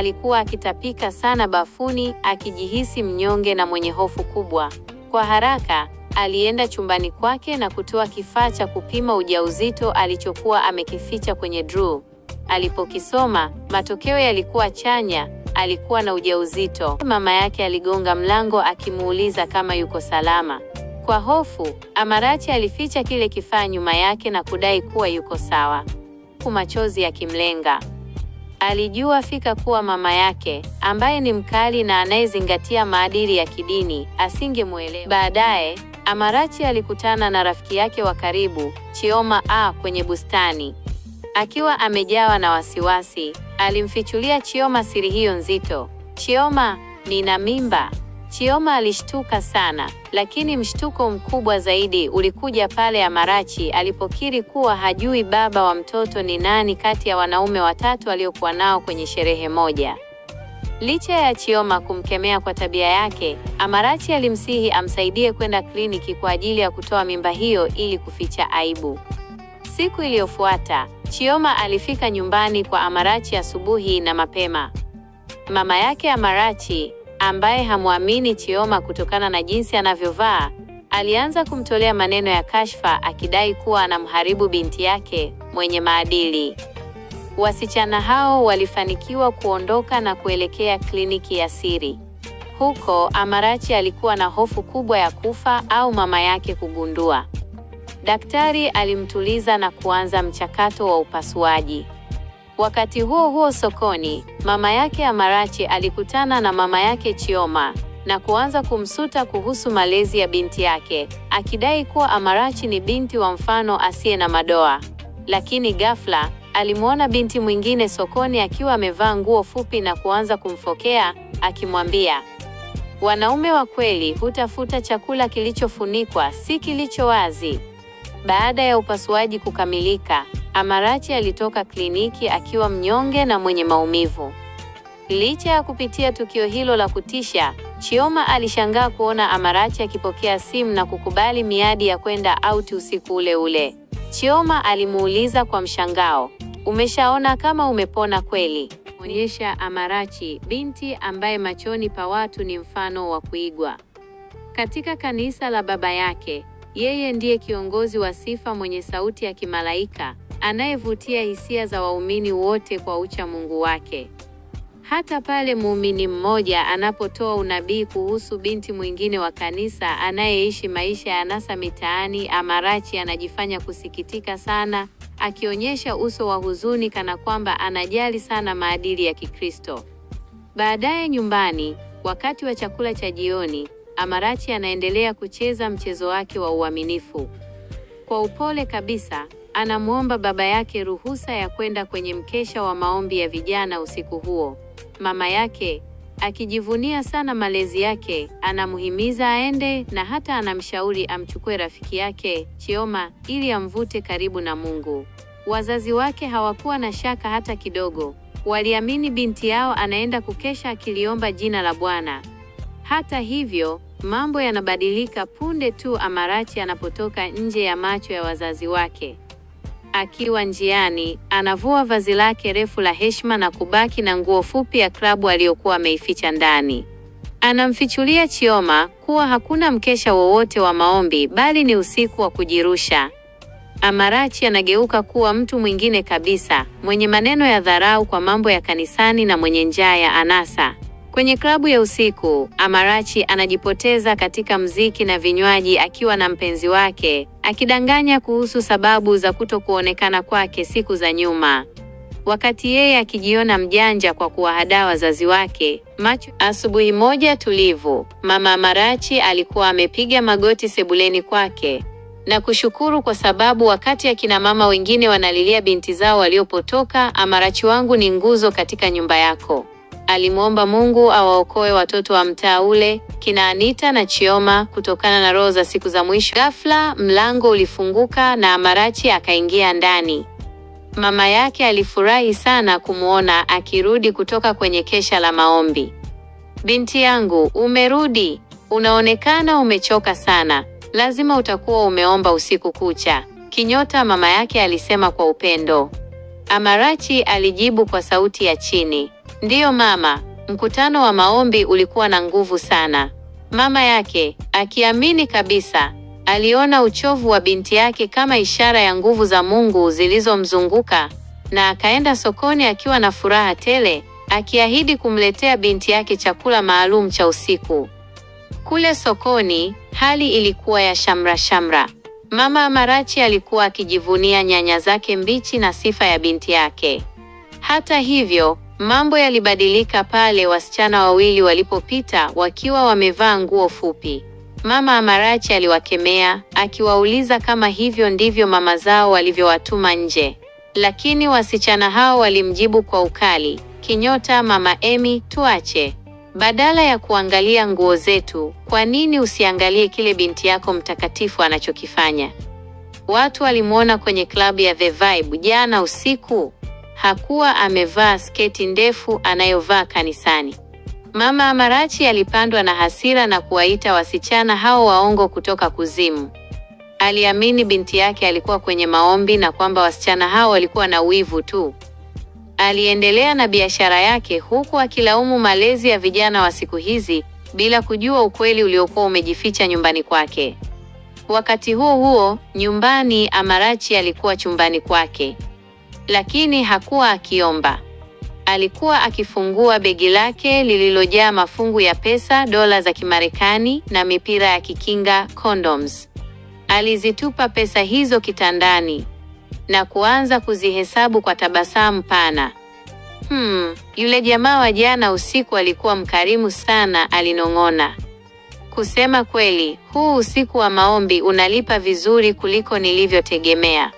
alikuwa akitapika sana bafuni, akijihisi mnyonge na mwenye hofu kubwa. Kwa haraka, alienda chumbani kwake na kutoa kifaa cha kupima ujauzito alichokuwa amekificha kwenye drawer. Alipokisoma, matokeo yalikuwa chanya, alikuwa na ujauzito. Mama yake aligonga mlango akimuuliza kama yuko salama. Kwa hofu, Amarachi alificha kile kifaa nyuma yake na kudai kuwa yuko sawa, huku machozi yakimlenga. Alijua fika kuwa mama yake, ambaye ni mkali na anayezingatia maadili ya kidini, asingemuelewa. Baadaye, Amarachi alikutana na rafiki yake wa karibu, Chioma kwenye bustani. Akiwa amejawa na wasiwasi, alimfichulia Chioma siri hiyo nzito. Chioma, nina mimba. Chioma alishtuka sana, lakini mshtuko mkubwa zaidi ulikuja pale Amarachi alipokiri kuwa hajui baba wa mtoto ni nani kati ya wanaume watatu aliokuwa nao kwenye sherehe moja. Licha ya Chioma kumkemea kwa tabia yake, Amarachi alimsihi amsaidie kwenda kliniki kwa ajili ya kutoa mimba hiyo ili kuficha aibu. Siku iliyofuata, Chioma alifika nyumbani kwa Amarachi asubuhi na mapema. Mama yake Amarachi, ambaye hamwamini Chioma kutokana na jinsi anavyovaa, alianza kumtolea maneno ya kashfa akidai kuwa anamharibu binti yake mwenye maadili. Wasichana hao walifanikiwa kuondoka na kuelekea kliniki ya siri. Huko, Amarachi alikuwa na hofu kubwa ya kufa au mama yake kugundua. Daktari alimtuliza na kuanza mchakato wa upasuaji. Wakati huo huo sokoni, mama yake Amarachi alikutana na mama yake Chioma na kuanza kumsuta kuhusu malezi ya binti yake, akidai kuwa Amarachi ni binti wa mfano asiye na madoa. Lakini ghafla, alimuona binti mwingine sokoni akiwa amevaa nguo fupi na kuanza kumfokea, akimwambia, "Wanaume wa kweli hutafuta chakula kilichofunikwa, si kilicho wazi." Baada ya upasuaji kukamilika, Amarachi alitoka kliniki akiwa mnyonge na mwenye maumivu. Licha ya kupitia tukio hilo la kutisha, Chioma alishangaa kuona Amarachi akipokea simu na kukubali miadi ya kwenda out usiku ule ule. Chioma alimuuliza kwa mshangao, "Umeshaona kama umepona kweli?" Onyesha Amarachi, binti ambaye machoni pa watu ni mfano wa kuigwa. Katika kanisa la baba yake, yeye ndiye kiongozi wa sifa mwenye sauti ya kimalaika, anayevutia hisia za waumini wote kwa ucha Mungu wake. Hata pale muumini mmoja anapotoa unabii kuhusu binti mwingine wa kanisa anayeishi maisha ya anasa mitaani, Amarachi anajifanya kusikitika sana, akionyesha uso wa huzuni kana kwamba anajali sana maadili ya Kikristo. Baadaye nyumbani, wakati wa chakula cha jioni, Amarachi anaendelea kucheza mchezo wake wa uaminifu. Kwa upole kabisa, anamuomba baba yake ruhusa ya kwenda kwenye mkesha wa maombi ya vijana usiku huo. Mama yake, akijivunia sana malezi yake, anamuhimiza aende na hata anamshauri amchukue rafiki yake, Chioma, ili amvute karibu na Mungu. Wazazi wake hawakuwa na shaka hata kidogo. Waliamini binti yao anaenda kukesha akiliomba jina la Bwana. Hata hivyo, mambo yanabadilika punde tu Amarachi anapotoka nje ya macho ya wazazi wake. Akiwa njiani, anavua vazi lake refu la heshima na kubaki na nguo fupi ya klabu aliyokuwa ameificha ndani. Anamfichulia Chioma kuwa hakuna mkesha wowote wa maombi bali ni usiku wa kujirusha. Amarachi anageuka kuwa mtu mwingine kabisa, mwenye maneno ya dharau kwa mambo ya kanisani na mwenye njaa ya anasa. Kwenye klabu ya usiku, Amarachi anajipoteza katika mziki na vinywaji akiwa na mpenzi wake, akidanganya kuhusu sababu za kutokuonekana kwake siku za nyuma. Wakati yeye akijiona mjanja kwa kuwahadaa wazazi wake, asubuhi moja tulivu, mama Amarachi alikuwa amepiga magoti sebuleni kwake na kushukuru kwa sababu wakati akina mama wengine wanalilia binti zao waliopotoka, Amarachi wangu ni nguzo katika nyumba yako. Alimwomba Mungu awaokoe watoto wa mtaa ule, kina Anita na Chioma, kutokana na roho za siku za mwisho. Ghafla, mlango ulifunguka na Amarachi akaingia ndani. Mama yake alifurahi sana kumuona akirudi kutoka kwenye kesha la maombi. "Binti yangu, umerudi. Unaonekana umechoka sana. Lazima utakuwa umeomba usiku kucha." Kinyota mama yake alisema kwa upendo. Amarachi alijibu kwa sauti ya chini, Ndiyo mama, mkutano wa maombi ulikuwa na nguvu sana. Mama yake, akiamini kabisa, aliona uchovu wa binti yake kama ishara ya nguvu za Mungu zilizomzunguka, na akaenda sokoni akiwa na furaha tele, akiahidi kumletea binti yake chakula maalum cha usiku. Kule sokoni, hali ilikuwa ya shamra shamra. Mama Amarachi alikuwa akijivunia nyanya zake mbichi na sifa ya binti yake. Hata hivyo, mambo yalibadilika pale wasichana wawili walipopita wakiwa wamevaa nguo fupi. Mama Amarachi aliwakemea, akiwauliza kama hivyo ndivyo mama zao walivyowatuma nje. Lakini wasichana hao walimjibu kwa ukali, "Kinyota mama Emi, tuache. Badala ya kuangalia nguo zetu, kwa nini usiangalie kile binti yako mtakatifu anachokifanya?" Watu walimuona kwenye klabu ya The Vibe jana usiku. Hakuwa amevaa sketi ndefu anayovaa kanisani. Mama Amarachi alipandwa na hasira na kuwaita wasichana hao waongo kutoka kuzimu. Aliamini binti yake alikuwa kwenye maombi na kwamba wasichana hao walikuwa na wivu tu. Aliendelea na biashara yake huku akilaumu malezi ya vijana wa siku hizi bila kujua ukweli uliokuwa umejificha nyumbani kwake. Wakati huo nyumbani, Amarachi alikuwa chumbani kwake. Lakini hakuwa akiomba. Alikuwa akifungua begi lake lililojaa mafungu ya pesa, dola za Kimarekani na mipira ya kikinga, condoms. Alizitupa pesa hizo kitandani na kuanza kuzihesabu kwa tabasamu pana. Yule jamaa wa jana usiku alikuwa mkarimu sana, alinong'ona. Kusema kweli, huu usiku wa maombi unalipa vizuri kuliko nilivyotegemea.